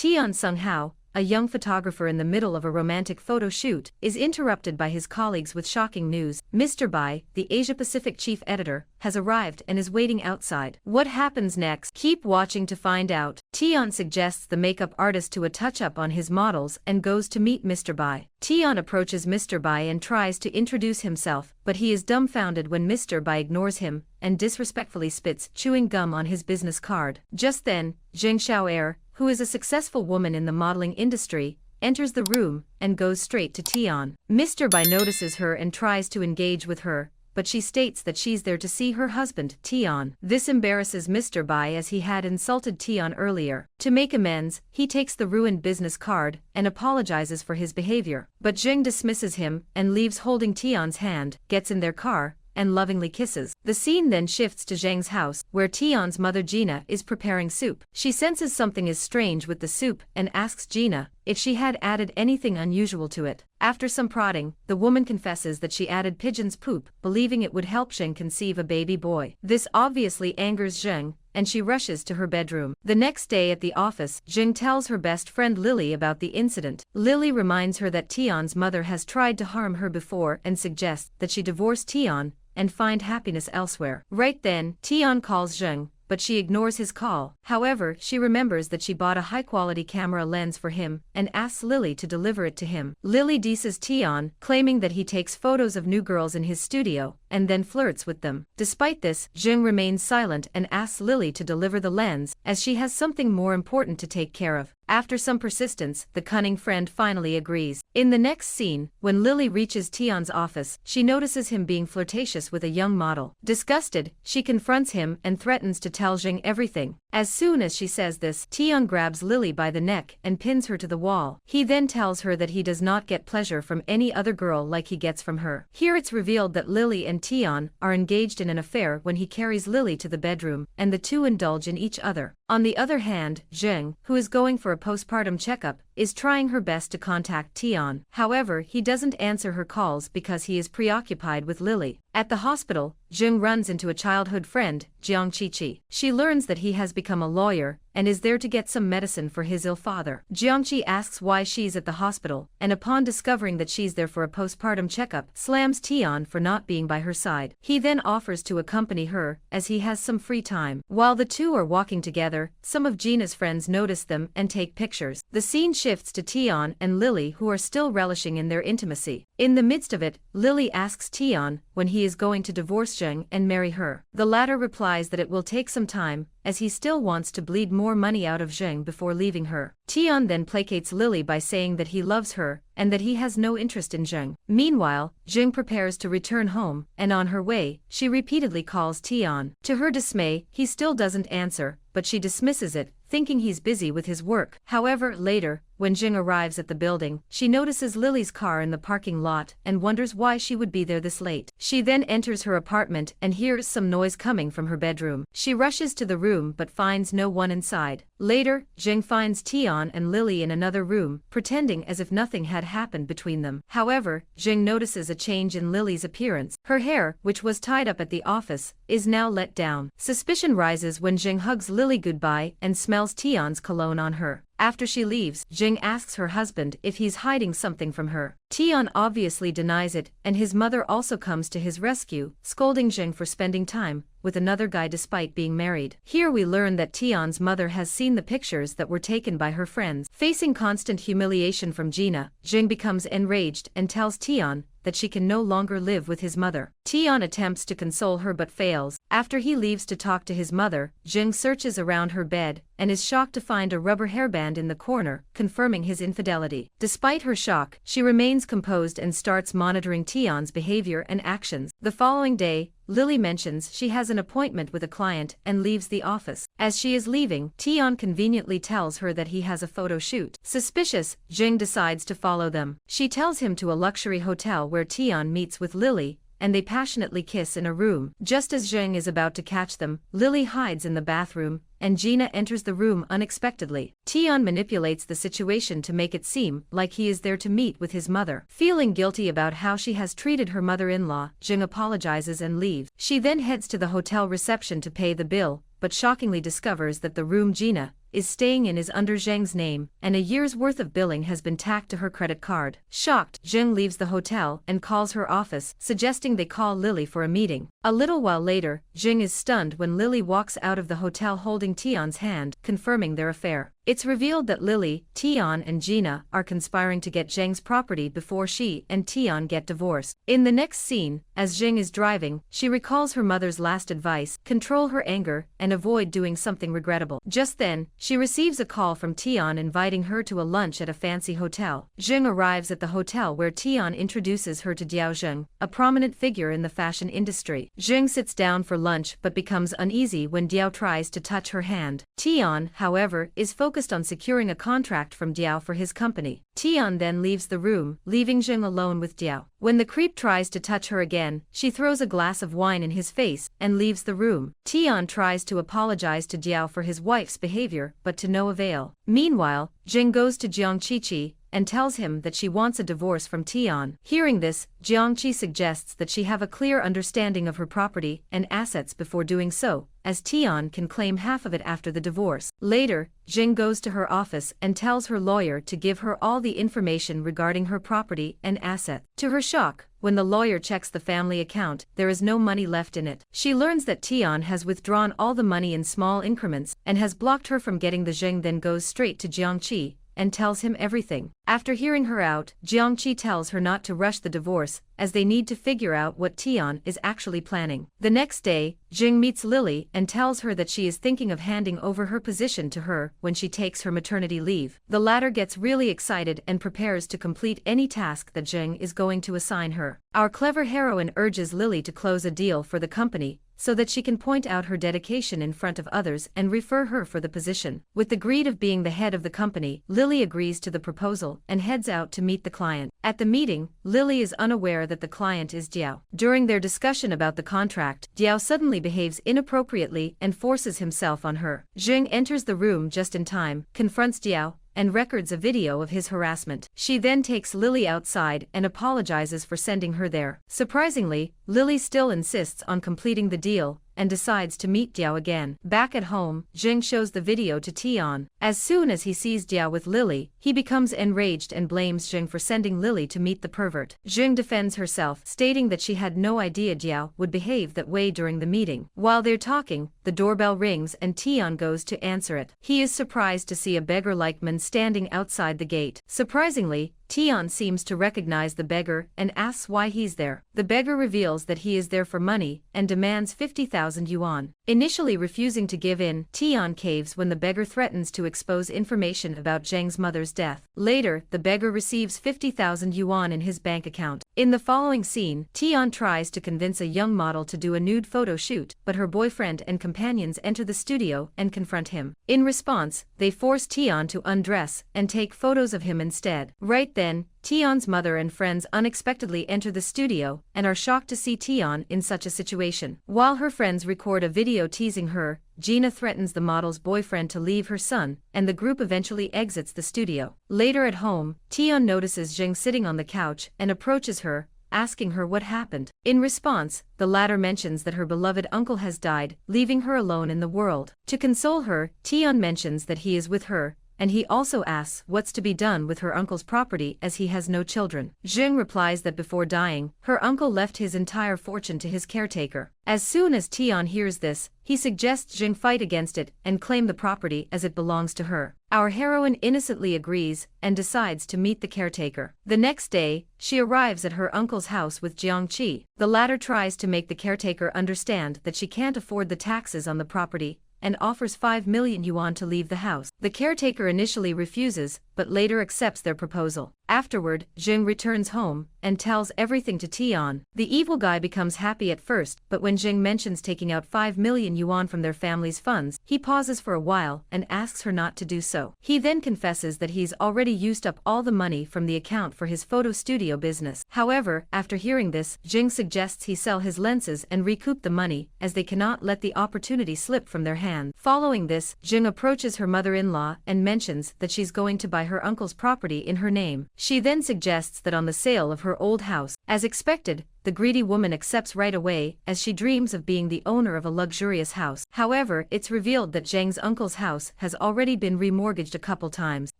Tian Sung-hao, a young photographer in the middle of a romantic photo shoot, is interrupted by his colleagues with shocking news. Mr. Bai, the Asia-Pacific chief editor, has arrived and is waiting outside. What happens next? Keep watching to find out. Tian suggests the makeup artist to a touch-up on his models and goes to meet Mr. Bai. Tian approaches Mr. Bai and tries to introduce himself, but he is dumbfounded when Mr. Bai ignores him and disrespectfully spits chewing gum on his business card. Just then, Jing Xiao'er, who is a successful woman in the modeling industry, enters the room and goes straight to Tian. Mr. Bai notices her and tries to engage with her, but she states that she's there to see her husband, Tian. This embarrasses Mr. Bai as he had insulted Tian earlier. To make amends, he takes the ruined business card and apologizes for his behavior. But Jing dismisses him and leaves holding Tian's hand, gets in their car, and lovingly kisses. The scene then shifts to Zheng's house, where Tian's mother Gina is preparing soup. She senses something is strange with the soup and asks Gina if she had added anything unusual to it. After some prodding, the woman confesses that she added pigeon's poop, believing it would help Zheng conceive a baby boy. This obviously angers Zheng, and she rushes to her bedroom. The next day at the office, Jing tells her best friend Lily about the incident. Lily reminds her that Tian's mother has tried to harm her before and suggests that she divorce Tian and find happiness elsewhere. Right then, Tian calls Zheng, but she ignores his call. However, she remembers that she bought a high-quality camera lens for him and asks Lily to deliver it to him. Lily disses Tian, claiming that he takes photos of new girls in his studio and then flirts with them. Despite this, Jing remains silent and asks Lily to deliver the lens, as she has something more important to take care of. After some persistence, the cunning friend finally agrees. In the next scene, when Lily reaches Tian's office, she notices him being flirtatious with a young model. Disgusted, she confronts him and threatens to tell Jing everything. As soon as she says this, Tian grabs Lily by the neck and pins her to the wall. He then tells her that he does not get pleasure from any other girl like he gets from her. Here it's revealed that Lily and Tian are engaged in an affair when he carries Lily to the bedroom, and the two indulge in each other. On the other hand, Zheng, who is going for a postpartum checkup, is trying her best to contact Tian. However, he doesn't answer her calls because he is preoccupied with Lily. At the hospital, Jing runs into a childhood friend, Jiang Qiqi. She learns that he has become a lawyer and is there to get some medicine for his ill father. Jiangqi asks why she's at the hospital, and upon discovering that she's there for a postpartum checkup, slams Tian for not being by her side. He then offers to accompany her, as he has some free time. While the two are walking together, some of Gina's friends notice them and take pictures. The scene shifts to Tian and Lily, who are still relishing in their intimacy. In the midst of it, Lily asks Tian when he is going to divorce Zheng and marry her. The latter replies that it will take some time, as he still wants to bleed more money out of Zheng before leaving her. Tian then placates Lily by saying that he loves her and that he has no interest in Zheng. Meanwhile, Zheng prepares to return home, and on her way, she repeatedly calls Tian. To her dismay, he still doesn't answer, but she dismisses it, thinking he's busy with his work. However, later, when Jing arrives at the building, she notices Lily's car in the parking lot and wonders why she would be there this late. She then enters her apartment and hears some noise coming from her bedroom. She rushes to the room but finds no one inside. Later, Jing finds Tian and Lily in another room, pretending as if nothing had happened between them. However, Jing notices a change in Lily's appearance. Her hair, which was tied up at the office, is now let down. Suspicion rises when Jing hugs Lily goodbye and smells Tian's cologne on her. After she leaves, Jing asks her husband if he's hiding something from her. Tian obviously denies it, and his mother also comes to his rescue, scolding Jing for spending time with another guy despite being married. Here we learn that Tian's mother has seen the pictures that were taken by her friends. Facing constant humiliation from Gina, Jing becomes enraged and tells Tian that she can no longer live with his mother. Tian attempts to console her but fails. After he leaves to talk to his mother, Jing searches around her bed and is shocked to find a rubber hairband in the corner, confirming his infidelity. Despite her shock, she remains composed and starts monitoring Tian's behavior and actions. The following day, Lily mentions she has an appointment with a client and leaves the office. As she is leaving, Tian conveniently tells her that he has a photo shoot. Suspicious, Jing decides to follow them. She tells him to a luxury hotel where Tian meets with Lily, and they passionately kiss in a room. Just as Zheng is about to catch them, Lily hides in the bathroom, and Gina enters the room unexpectedly. Tian manipulates the situation to make it seem like he is there to meet with his mother. Feeling guilty about how she has treated her mother-in-law, Jing apologizes and leaves. She then heads to the hotel reception to pay the bill, but shockingly discovers that the room Gina is staying in is under Zheng's name, and a year's worth of billing has been tacked to her credit card. Shocked, Zheng leaves the hotel and calls her office, suggesting they call Lily for a meeting. A little while later, Zheng is stunned when Lily walks out of the hotel holding Tion's hand, confirming their affair. It's revealed that Lily, Tion and Gina are conspiring to get Zheng's property before she and Tion get divorced. In the next scene, as Zheng is driving, she recalls her mother's last advice: control her anger and avoid doing something regrettable. Just then, she receives a call from Tion inviting her to a lunch at a fancy hotel. Zheng arrives at the hotel where Tion introduces her to Diao Zheng, a prominent figure in the fashion industry. Zheng sits down for lunch but becomes uneasy when Diao tries to touch her hand. Tion, however, is focused on securing a contract from Diao for his company. Tion then leaves the room, leaving Zheng alone with Diao. When the creep tries to touch her again, she throws a glass of wine in his face and leaves the room. Tion tries to apologize to Diao for his wife's behavior, but to no avail. Meanwhile, Zheng goes to Jiang Qiqi and tells him that she wants a divorce from Tion. Hearing this, Jiangqi suggests that she have a clear understanding of her property and assets before doing so, as Tion can claim half of it after the divorce. Later, Jing goes to her office and tells her lawyer to give her all the information regarding her property and assets. To her shock, when the lawyer checks the family account, there is no money left in it. She learns that Tion has withdrawn all the money in small increments and has blocked her from getting the Jing, then goes straight to Jiangqi and tells him everything. After hearing her out, Jiangqi tells her not to rush the divorce, as they need to figure out what Tion is actually planning. The next day, Jing meets Lily and tells her that she is thinking of handing over her position to her when she takes her maternity leave. The latter gets really excited and prepares to complete any task that Jing is going to assign her. Our clever heroine urges Lily to close a deal for the company, so that she can point out her dedication in front of others and refer her for the position. With the greed of being the head of the company, Lily agrees to the proposal and heads out to meet the client. At the meeting, Lily is unaware that the client is Diao. During their discussion about the contract, Diao suddenly behaves inappropriately and forces himself on her. Jing enters the room just in time, confronts Diao, and records a video of his harassment. She then takes Lily outside and apologizes for sending her there. Surprisingly, Lily still insists on completing the deal and decides to meet Diao again. Back at home, Jing shows the video to Tion. As soon as he sees Diao with Lily, he becomes enraged and blames Jing for sending Lily to meet the pervert. Jing defends herself, stating that she had no idea Diao would behave that way during the meeting. While they're talking, the doorbell rings and Tion goes to answer it. He is surprised to see a beggar-like man standing outside the gate. Surprisingly, Tion seems to recognize the beggar and asks why he's there. The beggar reveals that he is there for money and demands 50,000 yuan. Initially refusing to give in, Tion caves when the beggar threatens to expose information about Zheng's mother's death. Later, the beggar receives 50,000 yuan in his bank account. In the following scene, Tion tries to convince a young model to do a nude photo shoot, but her boyfriend and companions enter the studio and confront him. In response, they force Tion to undress and take photos of him instead. Right then, Tion's mother and friends unexpectedly enter the studio and are shocked to see Tion in such a situation. While her friends record a video teasing her, Gina threatens the model's boyfriend to leave her son, and the group eventually exits the studio. Later at home, Tion notices Jing sitting on the couch and approaches her, asking her what happened. In response, the latter mentions that her beloved uncle has died, leaving her alone in the world. To console her, Tion mentions that he is with her, and he also asks what's to be done with her uncle's property as he has no children. Jing replies that before dying, her uncle left his entire fortune to his caretaker. As soon as Tion hears this, he suggests Jing fight against it and claim the property as it belongs to her. Our heroine innocently agrees and decides to meet the caretaker. The next day, she arrives at her uncle's house with Jiangqi. The latter tries to make the caretaker understand that she can't afford the taxes on the property and offers 5 million yuan to leave the house. The caretaker initially refuses, but later accepts their proposal. Afterward, Jing returns home and tells everything to Tion. The evil guy becomes happy at first, but when Jing mentions taking out 5 million yuan from their family's funds, he pauses for a while and asks her not to do so. He then confesses that he's already used up all the money from the account for his photo studio business. However, after hearing this, Jing suggests he sell his lenses and recoup the money, as they cannot let the opportunity slip from their hands. Following this, Jing approaches her mother-in-law and mentions that she's going to buy her uncle's property in her name. She then suggests that on the sale of her old house. As expected, the greedy woman accepts right away as she dreams of being the owner of a luxurious house. However, it's revealed that Zheng's uncle's house has already been remortgaged a couple times.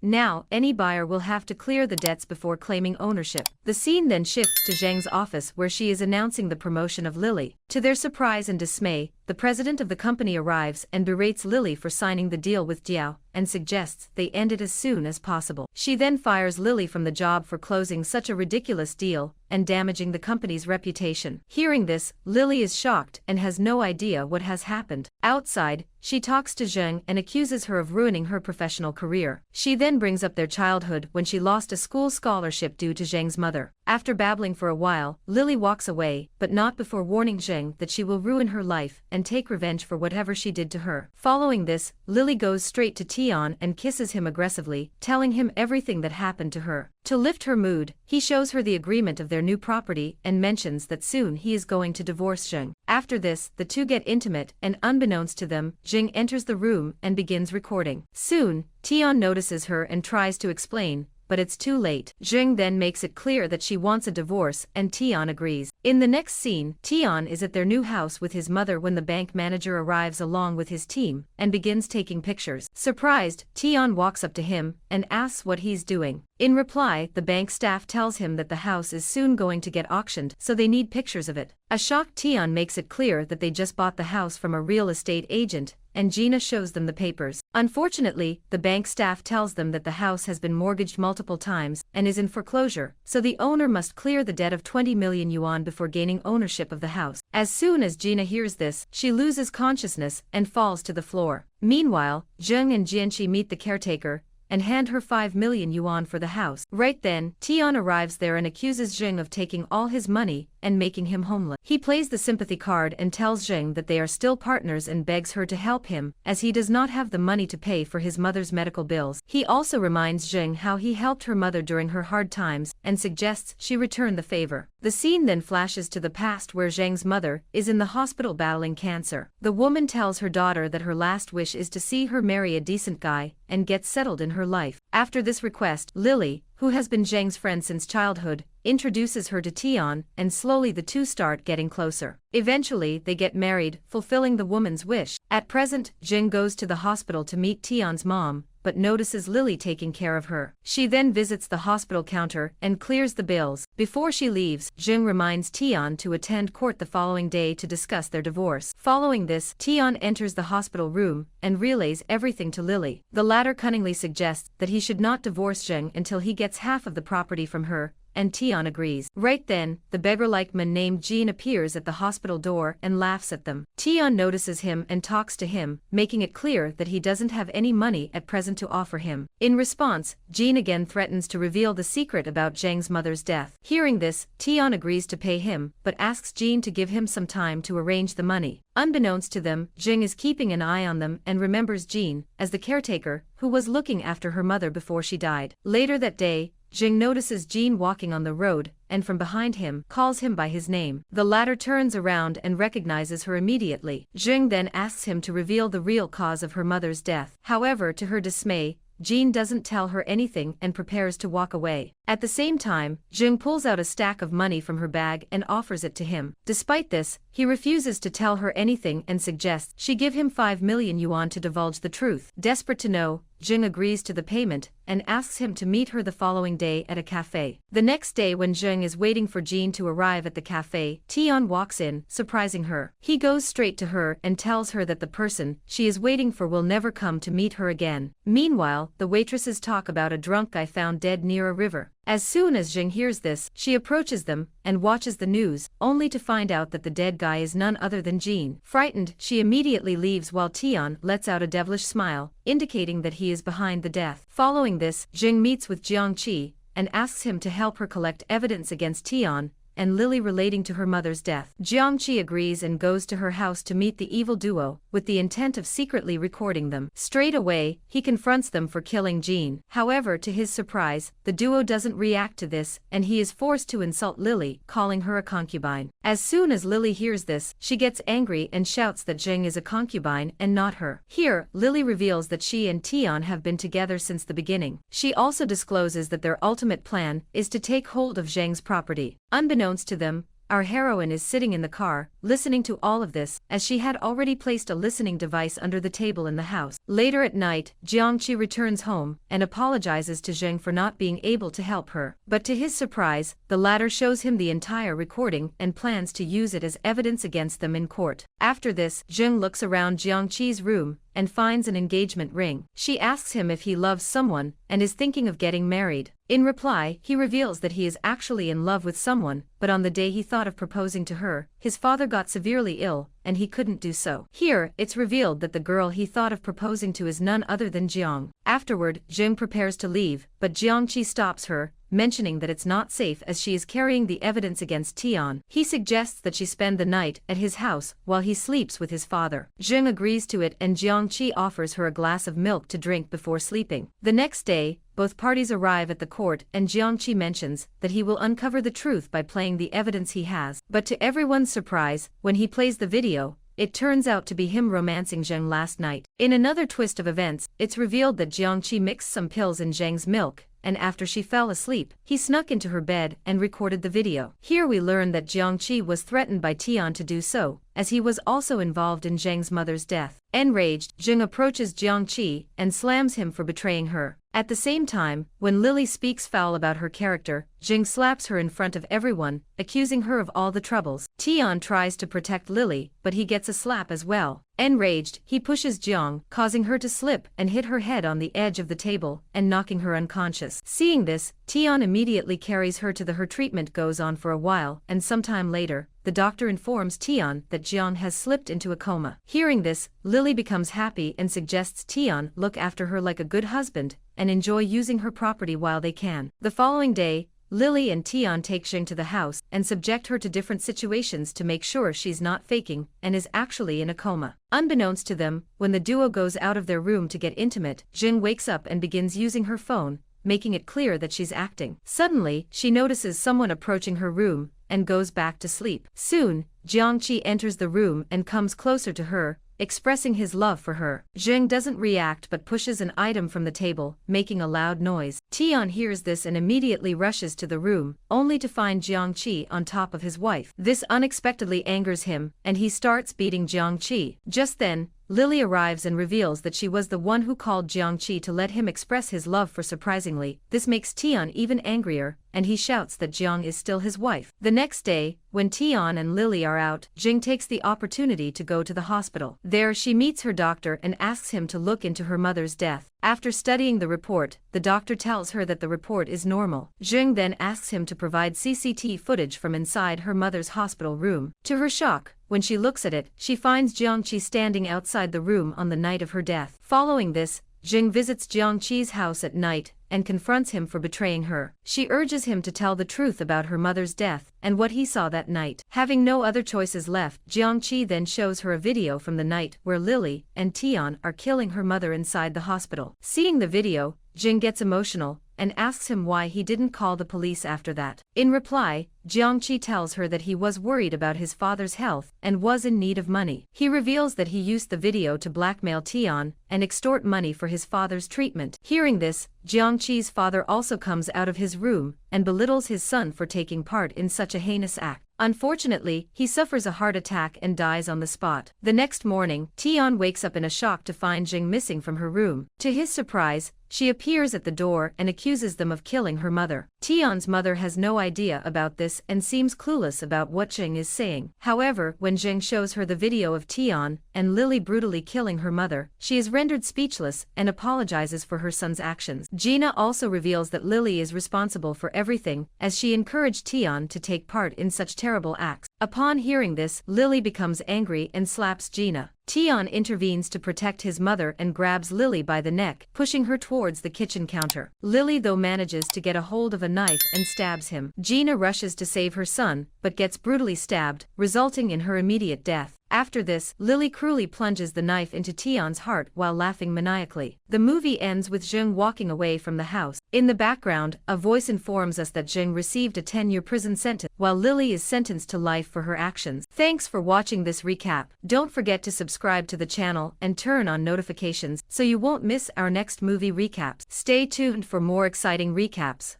Now, any buyer will have to clear the debts before claiming ownership. The scene then shifts to Zheng's office where she is announcing the promotion of Lily. To their surprise and dismay, the president of the company arrives and berates Lily for signing the deal with Diao, and suggests they end it as soon as possible. She then fires Lily from the job for closing such a ridiculous deal and damaging the company's reputation. Hearing this, Lily is shocked and has no idea what has happened. Outside, she talks to Zheng and accuses her of ruining her professional career. She then brings up their childhood when she lost a school scholarship due to Zheng's mother. After babbling for a while, Lily walks away, but not before warning Zheng that she will ruin her life and take revenge for whatever she did to her. Following this, Lily goes straight to Tian and kisses him aggressively, telling him everything that happened to her. To lift her mood, he shows her the agreement of their new property and mentions that soon he is going to divorce Zheng. After this, the two get intimate, and unbeknownst to them, Zheng enters the room and begins recording. Soon, Tian notices her and tries to explain, but it's too late. Zheng then makes it clear that she wants a divorce and Tian agrees. In the next scene, Tian is at their new house with his mother when the bank manager arrives along with his team and begins taking pictures. Surprised, Tian walks up to him and asks what he's doing. In reply, the bank staff tells him that the house is soon going to get auctioned, so they need pictures of it. A shocked Tian makes it clear that they just bought the house from a real estate agent, and Gina shows them the papers. Unfortunately, the bank staff tells them that the house has been mortgaged multiple times and is in foreclosure, so the owner must clear the debt of 20 million yuan before gaining ownership of the house. As soon as Gina hears this, she loses consciousness and falls to the floor. Meanwhile, Zheng and Jianqi meet the caretaker and hand her 5 million yuan for the house. Right then, Tian arrives there and accuses Zheng of taking all his money and making him homeless. He plays the sympathy card and tells Zheng that they are still partners and begs her to help him, as he does not have the money to pay for his mother's medical bills. He also reminds Zheng how he helped her mother during her hard times and suggests she return the favor. The scene then flashes to the past where Zheng's mother is in the hospital battling cancer. The woman tells her daughter that her last wish is to see her marry a decent guy and get settled in her life. After this request, Lily, who has been Zheng's friend since childhood, introduces her to Tian, and slowly the two start getting closer. Eventually, they get married, fulfilling the woman's wish. At present, Zheng goes to the hospital to meet Tian's mom, but notices Lily taking care of her. She then visits the hospital counter and clears the bills. Before she leaves, Zheng reminds Tian to attend court the following day to discuss their divorce. Following this, Tian enters the hospital room and relays everything to Lily. The latter cunningly suggests that he should not divorce Zheng until he gets half of the property from her, and Tian agrees. Right then, the beggar-like man named Jean appears at the hospital door and laughs at them. Tian notices him and talks to him, making it clear that he doesn't have any money at present to offer him. In response, Jean again threatens to reveal the secret about Zheng's mother's death. Hearing this, Tian agrees to pay him, but asks Jean to give him some time to arrange the money. Unbeknownst to them, Zheng is keeping an eye on them and remembers Jean as the caretaker who was looking after her mother before she died. Later that day, Zheng notices Jean walking on the road, and from behind him, calls him by his name. The latter turns around and recognizes her immediately. Zheng then asks him to reveal the real cause of her mother's death. However, to her dismay, Jean doesn't tell her anything and prepares to walk away. At the same time, Zheng pulls out a stack of money from her bag and offers it to him. Despite this, he refuses to tell her anything and suggests she give him 5 million yuan to divulge the truth. Desperate to know, Zheng agrees to the payment and asks him to meet her the following day at a cafe. The next day when Zheng is waiting for Jean to arrive at the cafe, Tian walks in, surprising her. He goes straight to her and tells her that the person she is waiting for will never come to meet her again. Meanwhile, the waitresses talk about a drunk guy found dead near a river. As soon as Zheng hears this, she approaches them and watches the news, only to find out that the dead guy is none other than Jean. Frightened, she immediately leaves while Tian lets out a devilish smile, indicating that he is behind the death. Following this, Zheng meets with Jiangqi and asks him to help her collect evidence against Tian and Lily relating to her mother's death. Jiangqi agrees and goes to her house to meet the evil duo, with the intent of secretly recording them. Straight away, he confronts them for killing Jean. However, to his surprise, the duo doesn't react to this, and he is forced to insult Lily, calling her a concubine. As soon as Lily hears this, she gets angry and shouts that Zheng is a concubine and not her. Here, Lily reveals that she and Tian have been together since the beginning. She also discloses that their ultimate plan is to take hold of Zheng's property. Unbeknownst to them, our heroine is sitting in the car, listening to all of this, as she had already placed a listening device under the table in the house. Later at night, Jiangqi returns home and apologizes to Zheng for not being able to help her. But to his surprise, the latter shows him the entire recording and plans to use it as evidence against them in court. After this, Zheng looks around Jiangqi's room and finds an engagement ring. She asks him if he loves someone and is thinking of getting married. In reply, he reveals that he is actually in love with someone, but on the day he thought of proposing to her, his father got severely ill, and he couldn't do so. Here, it's revealed that the girl he thought of proposing to is none other than Jiang. Afterward, Zheng prepares to leave, but Jiangqi stops her, mentioning that it's not safe as she is carrying the evidence against Tian. He suggests that she spend the night at his house while he sleeps with his father. Zheng agrees to it and Jiangqi offers her a glass of milk to drink before sleeping. The next day, both parties arrive at the court and Jiangqi mentions that he will uncover the truth by playing the evidence he has. But to everyone's surprise, when he plays the video, it turns out to be him romancing Zheng last night. In another twist of events, it's revealed that Jiangqi mixed some pills in Zheng's milk, and after she fell asleep, he snuck into her bed and recorded the video. Here we learn that Jiangqi was threatened by Tian to do so, as he was also involved in Zheng's mother's death. Enraged, Zheng approaches Jiangqi and slams him for betraying her. At the same time, when Lily speaks foul about her character, Zheng slaps her in front of everyone, accusing her of all the troubles. Tian tries to protect Lily, but he gets a slap as well. Enraged, he pushes Jiang, causing her to slip and hit her head on the edge of the table and knocking her unconscious. Seeing this, Tian immediately carries her to her treatment goes on for a while, and sometime later, the doctor informs Tian that Jiang has slipped into a coma. Hearing this, Lily becomes happy and suggests Tian look after her like a good husband and enjoy using her property while they can. The following day, Lily and Tian take Zheng to the house and subject her to different situations to make sure she's not faking and is actually in a coma. Unbeknownst to them, when the duo goes out of their room to get intimate, Zheng wakes up and begins using her phone, making it clear that she's acting. Suddenly, she notices someone approaching her room and goes back to sleep. Soon, Jiangqi enters the room and comes closer to her, expressing his love for her. Zheng doesn't react but pushes an item from the table, making a loud noise. Tian hears this and immediately rushes to the room, only to find Jiangqi on top of his wife. This unexpectedly angers him, and he starts beating Jiangqi. Just then, Lily arrives and reveals that she was the one who called Jiangqi to let him express his love for surprisingly. This makes Tian even angrier, and he shouts that Jiang is still his wife. The next day, when Tian and Lily are out, Zheng takes the opportunity to go to the hospital. There she meets her doctor and asks him to look into her mother's death. After studying the report, the doctor tells her that the report is normal. Zheng then asks him to provide CCTV footage from inside her mother's hospital room. To her shock, when she looks at it, she finds Jiangqi standing outside the room on the night of her death. Following this, Zheng visits Jiangqi's house at night and confronts him for betraying her. She urges him to tell the truth about her mother's death and what he saw that night. Having no other choices left, Jiangqi then shows her a video from the night where Lily and Tian are killing her mother inside the hospital. Seeing the video, Zheng gets emotional and asks him why he didn't call the police after that. In reply, Jiangqi tells her that he was worried about his father's health and was in need of money. He reveals that he used the video to blackmail Tian and extort money for his father's treatment. Hearing this, Jiangqi's father also comes out of his room and belittles his son for taking part in such a heinous act. Unfortunately, he suffers a heart attack and dies on the spot. The next morning, Tian wakes up in a shock to find Zheng missing from her room. To his surprise, she appears at the door and accuses them of killing her mother. Tian's mother has no idea about this and seems clueless about what Zheng is saying. However, when Zheng shows her the video of Tian and Lily brutally killing her mother, she is rendered speechless and apologizes for her son's actions. Gina also reveals that Lily is responsible for everything, as she encouraged Tian to take part in such terrible acts. Upon hearing this, Lily becomes angry and slaps Gina. Tian intervenes to protect his mother and grabs Lily by the neck, pushing her towards the kitchen counter. Lily though manages to get a hold of a knife and stabs him. Gina rushes to save her son, but gets brutally stabbed, resulting in her immediate death. After this, Lily cruelly plunges the knife into Tian's heart while laughing maniacally. The movie ends with Zheng walking away from the house. In the background, a voice informs us that Zheng received a 10-year prison sentence, while Lily is sentenced to life for her actions. Thanks for watching this recap. Don't forget to subscribe to the channel and turn on notifications so you won't miss our next movie recaps. Stay tuned for more exciting recaps.